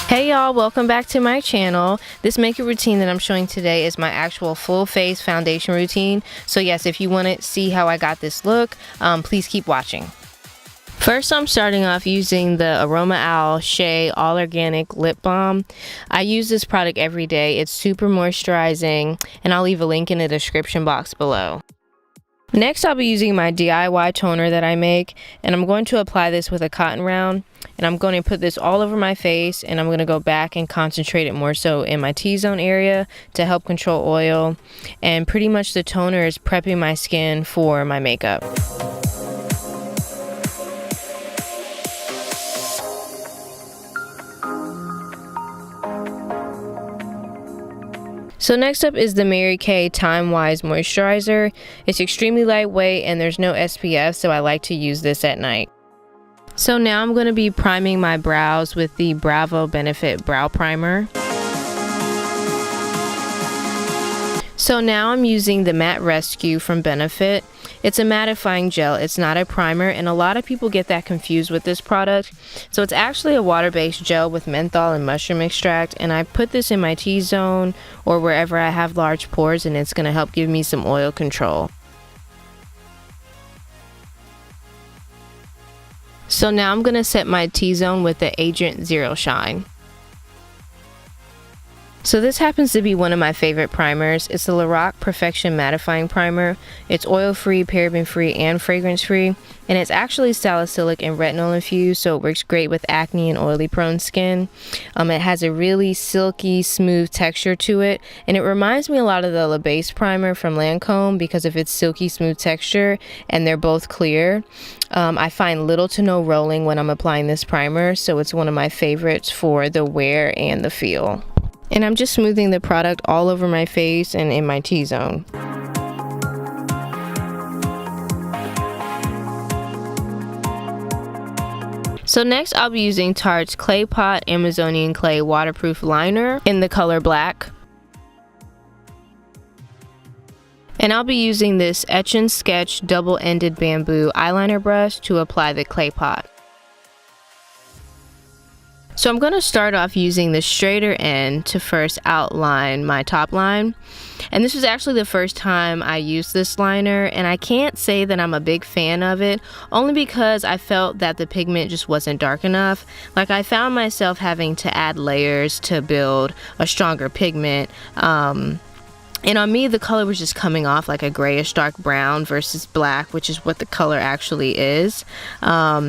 Hey y'all, welcome back to my channel. This makeup routine that I'm showing today is my actual full face foundation routine. So yes, if you want to see how I got this look, please keep watching. First, I'm starting off using the Aroma Owl Shea All Organic Lip Balm. I use this product every day. It's super moisturizing, and I'll leave a link in the description box below. Next, I'll be using my DIY toner that I make, and I'm going to apply this with a cotton round, and I'm going to put this all over my face, and I'm going to go back and concentrate it more so in my T-zone area to help control oil, and pretty much the toner is prepping my skin for my makeup. So next up is the Mary Kay Time Wise Moisturizer. It's extremely lightweight and there's no SPF, so I like to use this at night. So now I'm going to be priming my brows with the Bravo Benefit Brow Primer. So now I'm using the Matte Rescue from Benefit. It's a mattifying gel, it's not a primer, and a lot of people get that confused with this product. So it's actually a water-based gel with menthol and mushroom extract, and I put this in my T-zone or wherever I have large pores, and it's going to help give me some oil control. So now I'm going to set my T-zone with the Agent Zero Shine. So this happens to be one of my favorite primers. It's the Lorac Perfection Mattifying Primer. It's oil-free, paraben-free, and fragrance-free. And it's actually salicylic and retinol infused, so it works great with acne and oily prone skin. It has a really silky, smooth texture to it. And it reminds me a lot of the La Base Primer from Lancome because of its silky, smooth texture. And they're both clear. I find little to no rolling when I'm applying this primer, so it's one of my favorites for the wear and the feel. And I'm just smoothing the product all over my face and in my T-zone. So next I'll be using Tarte's Clay Pot Amazonian Clay Waterproof Liner in the color black. And I'll be using this Etch and Sketch double-ended bamboo eyeliner brush to apply the clay pot. So I'm going to start off using the straighter end to first outline my top line. And this was actually the first time I used this liner, and I can't say that I'm a big fan of it, only because I felt that the pigment just wasn't dark enough. Like, I found myself having to add layers to build a stronger pigment. And on me, the color was just coming off like a grayish dark brown versus black, which is what the color actually is. Now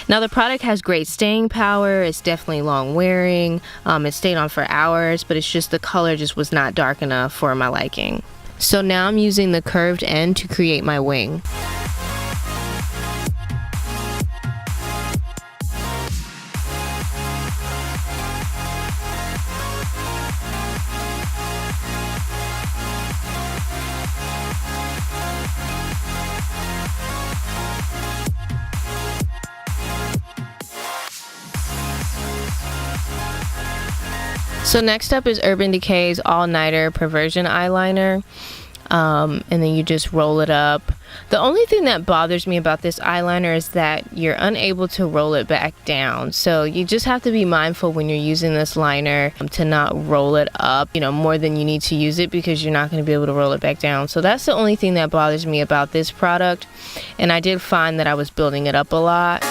the product has great staying power. It's definitely long wearing. It stayed on for hours, but it's just the color just was not dark enough for my liking. So now I'm using the curved end to create my wing. So next up is Urban Decay's All Nighter Perversion Eyeliner. And then you just roll it up. The only thing that bothers me about this eyeliner is that you're unable to roll it back down. So you just have to be mindful when you're using this liner to not roll it up, more than you need to use it, because you're not going to be able to roll it back down. So that's the only thing that bothers me about this product. And I did find that I was building it up a lot.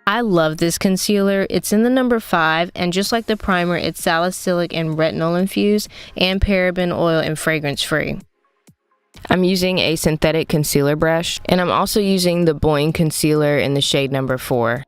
I love this concealer. It's in the number 5, and just like the primer, it's salicylic and retinol infused and paraben oil and fragrance free. I'm using a synthetic concealer brush, and I'm also using the Boing concealer in the shade number 4.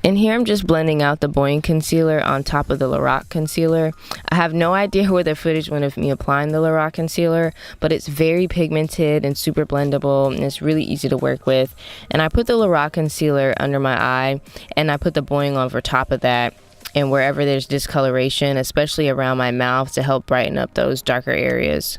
And here I'm just blending out the Boing concealer on top of the Lorac concealer. I have no idea where the footage went of me applying the Lorac concealer, but it's very pigmented and super blendable, and it's really easy to work with. And I put the Lorac concealer under my eye, and I put the Boing over top of that, and wherever there's discoloration, especially around my mouth, to help brighten up those darker areas.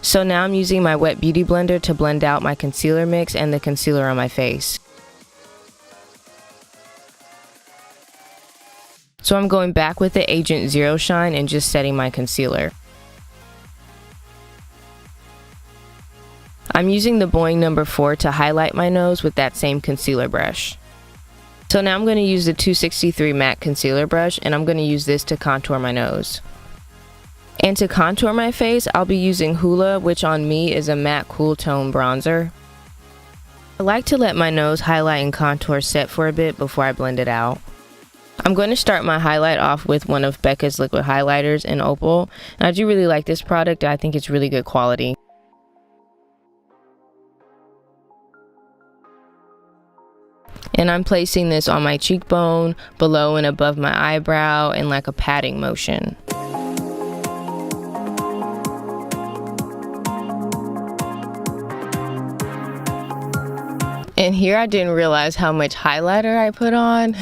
So now I'm using my wet beauty blender to blend out my concealer mix and the concealer on my face. So I'm going back with the Agent Zero Shine and just setting my concealer. I'm using the Boing number 4 to highlight my nose with that same concealer brush. So now I'm going to use the 263 MAC concealer brush, and I'm going to use this to contour my nose. And to contour my face, I'll be using Hoola, which on me is a matte cool tone bronzer. I like to let my nose highlight and contour set for a bit before I blend it out. I'm going to start my highlight off with one of Becca's liquid highlighters in Opal. And I do really like this product. I think it's really good quality. And I'm placing this on my cheekbone, below and above my eyebrow in like a patting motion. And here I didn't realize how much highlighter I put on.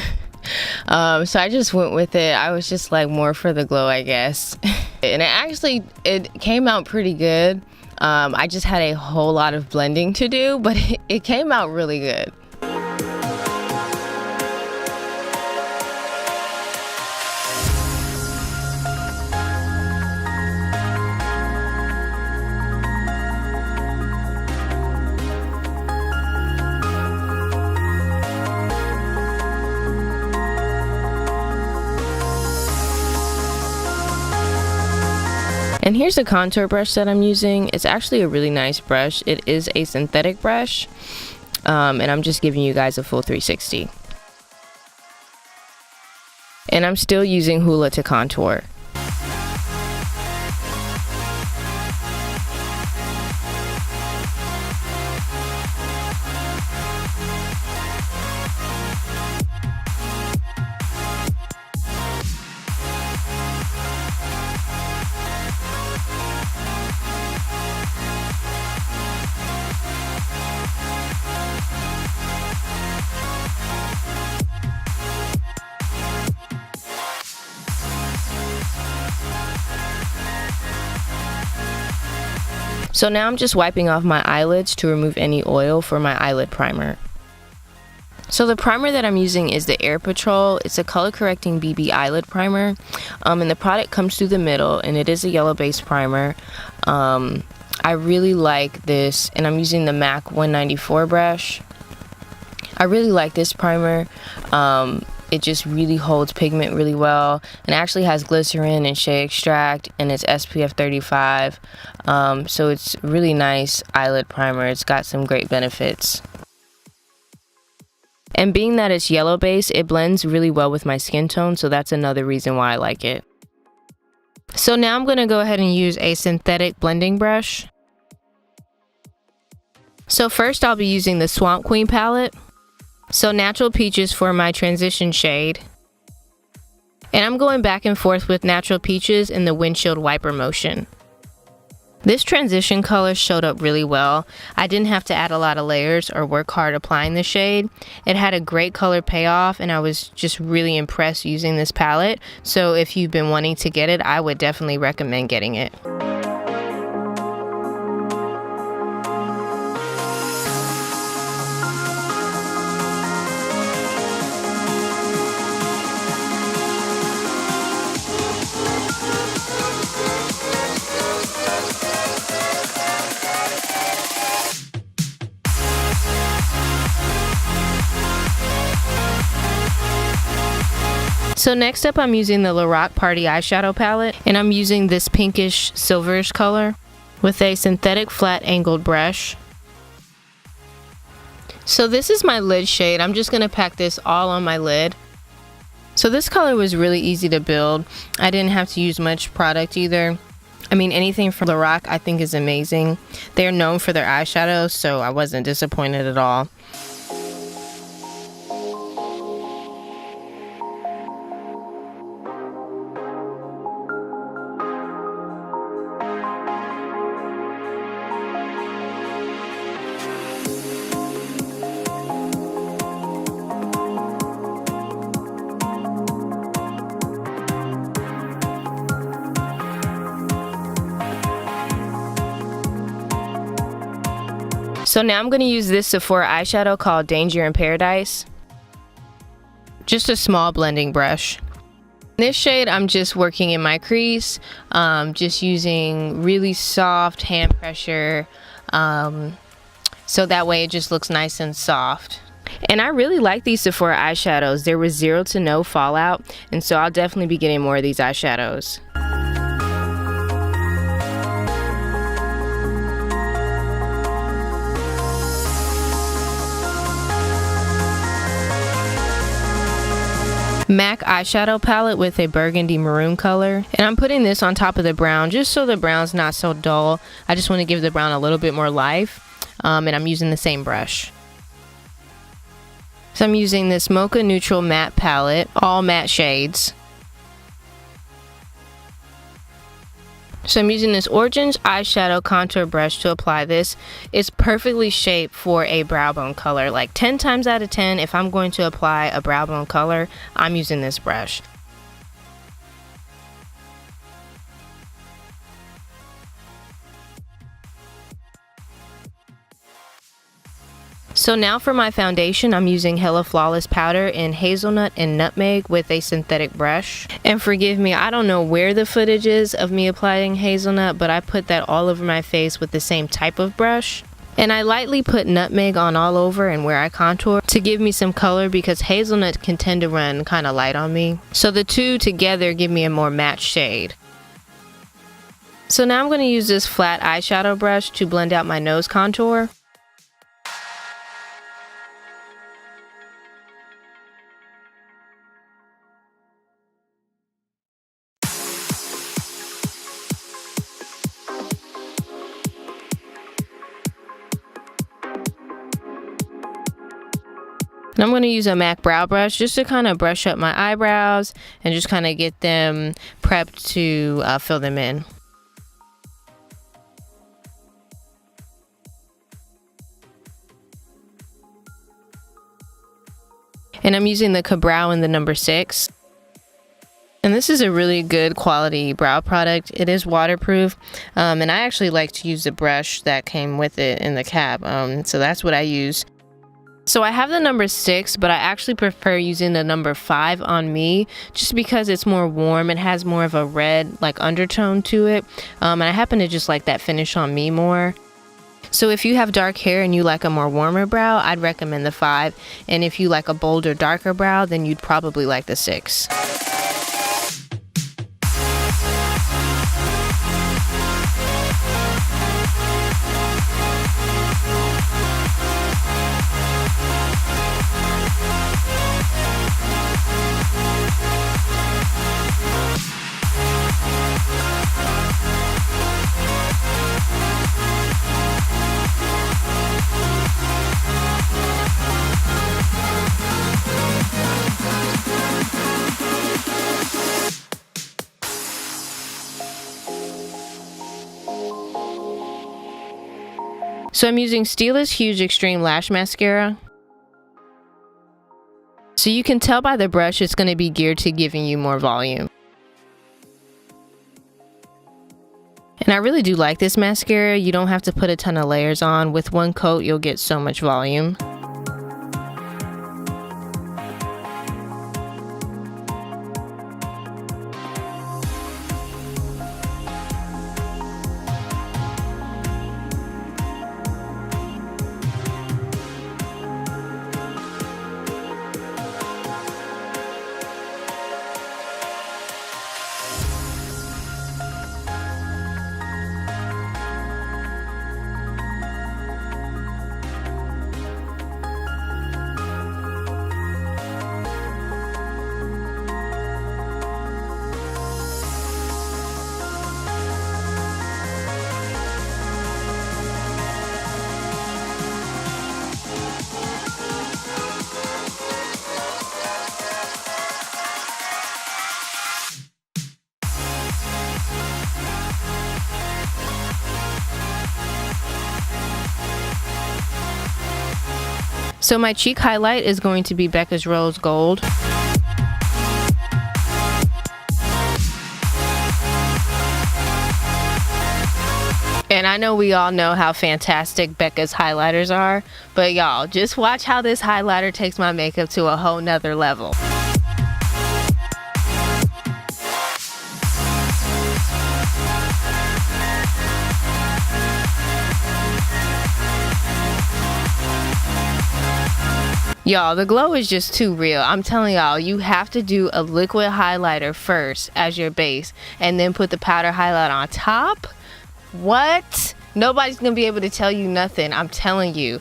So I just went with it. I was just like more for the glow, I guess. And it came out pretty good. I just had a whole lot of blending to do, but it came out really good. And here's the contour brush that I'm using. It's actually a really nice brush. It is a synthetic brush, and I'm just giving you guys a full 360. And I'm still using Hoola to contour. So now I'm just wiping off my eyelids to remove any oil for my eyelid primer. So the primer that I'm using is the Air Patrol. It's a color correcting BB eyelid primer, and the product comes through the middle, and it is a yellow based primer. I really like this, and I'm using the MAC 194 brush. I really like this primer. It just really holds pigment really well, and actually has glycerin and shea extract, and it's SPF 35. So it's really nice eyelid primer. It's got some great benefits. And being that it's yellow base, it blends really well with my skin tone, so that's another reason why I like it. So now I'm going to go ahead and use a synthetic blending brush. So first I'll be using the Swamp Queen palette. So Natural Peaches for my transition shade. And I'm going back and forth with Natural Peaches in the windshield wiper motion. This transition color showed up really well. I didn't have to add a lot of layers or work hard applying the shade. It had a great color payoff, and I was just really impressed using this palette. So if you've been wanting to get it, I would definitely recommend getting it. So next up, I'm using the Lorac Party Eyeshadow Palette, and I'm using this pinkish silverish color with a synthetic flat angled brush. So this is my lid shade. I'm just going to pack this all on my lid. So this color was really easy to build. I didn't have to use much product either. I mean, anything from Lorac I think is amazing. They're known for their eyeshadows, so I wasn't disappointed at all. So now I'm going to use this Sephora eyeshadow called Danger in Paradise. Just a small blending brush. This shade I'm just working in my crease, just using really soft hand pressure, so that way it just looks nice and soft. And I really like these Sephora eyeshadows. There was zero to no fallout, and so I'll definitely be getting more of these eyeshadows. MAC eyeshadow palette with a burgundy maroon color, and I'm putting this on top of the brown just so the brown's not so dull. I just want to give the brown a little bit more life, and I'm using the same brush. So I'm using this Mocha Neutral Matte palette, all matte shades. So I'm using this Origins eyeshadow contour brush to apply this. It's perfectly shaped for a brow bone color. Like 10 times out of 10, if I'm going to apply a brow bone color, I'm using this brush. So now for my foundation, I'm using Hella Flawless powder in hazelnut and nutmeg with a synthetic brush. And forgive me, I don't know where the footage is of me applying hazelnut, but I put that all over my face with the same type of brush. And I lightly put nutmeg on all over and where I contour to give me some color, because hazelnut can tend to run kind of light on me. So the two together give me a more matte shade. So now I'm going to use this flat eyeshadow brush to blend out my nose contour. And I'm going to use a MAC brow brush just to kind of brush up my eyebrows and just kind of get them prepped to fill them in. And I'm using the Ka-Brow in the number 6. And this is a really good quality brow product. It is waterproof, and I actually like to use the brush that came with it in the cap, so that's what I use. So I have the number 6, but I actually prefer using the number 5 on me just because it's more warm. It has more of a red like undertone to it, and I happen to just like that finish on me more. So if you have dark hair and you like a more warmer brow, I'd recommend the 5, and if you like a bolder, darker brow, then you'd probably like the 6. So I'm using Stila's Huge Extreme Lash Mascara. So you can tell by the brush it's going to be geared to giving you more volume. And I really do like this mascara. You don't have to put a ton of layers on. With one coat, you'll get so much volume. So my cheek highlight is going to be Becca's Rose Gold. And I know we all know how fantastic Becca's highlighters are, but y'all, just watch how this highlighter takes my makeup to a whole nother level. Y'all, the glow is just too real. I'm telling y'all, you have to do a liquid highlighter first as your base and then put the powder highlight on top. What? Nobody's gonna be able to tell you nothing, I'm telling you.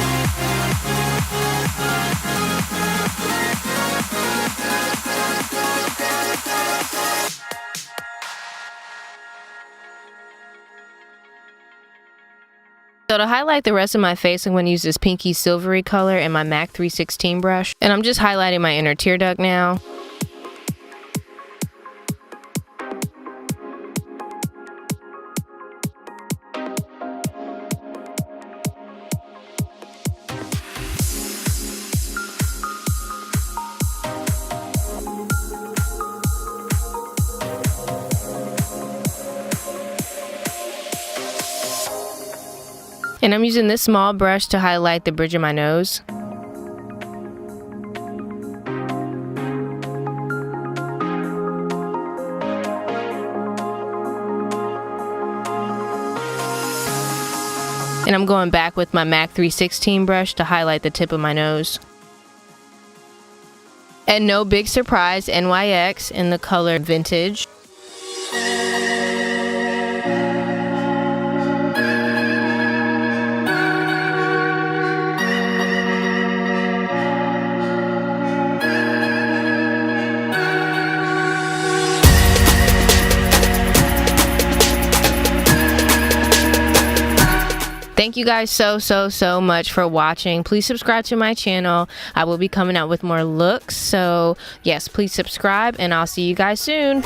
So to highlight the rest of my face, I'm going to use this pinky silvery color in my MAC 316 brush. And I'm just highlighting my inner tear duct now. And I'm using this small brush to highlight the bridge of my nose. And I'm going back with my MAC 316 brush to highlight the tip of my nose. And no big surprise, NYX in the color Vintage. Thank you guys so much for watching. Please subscribe to my channel. I will be coming out with more looks. So yes, please subscribe and I'll see you guys soon.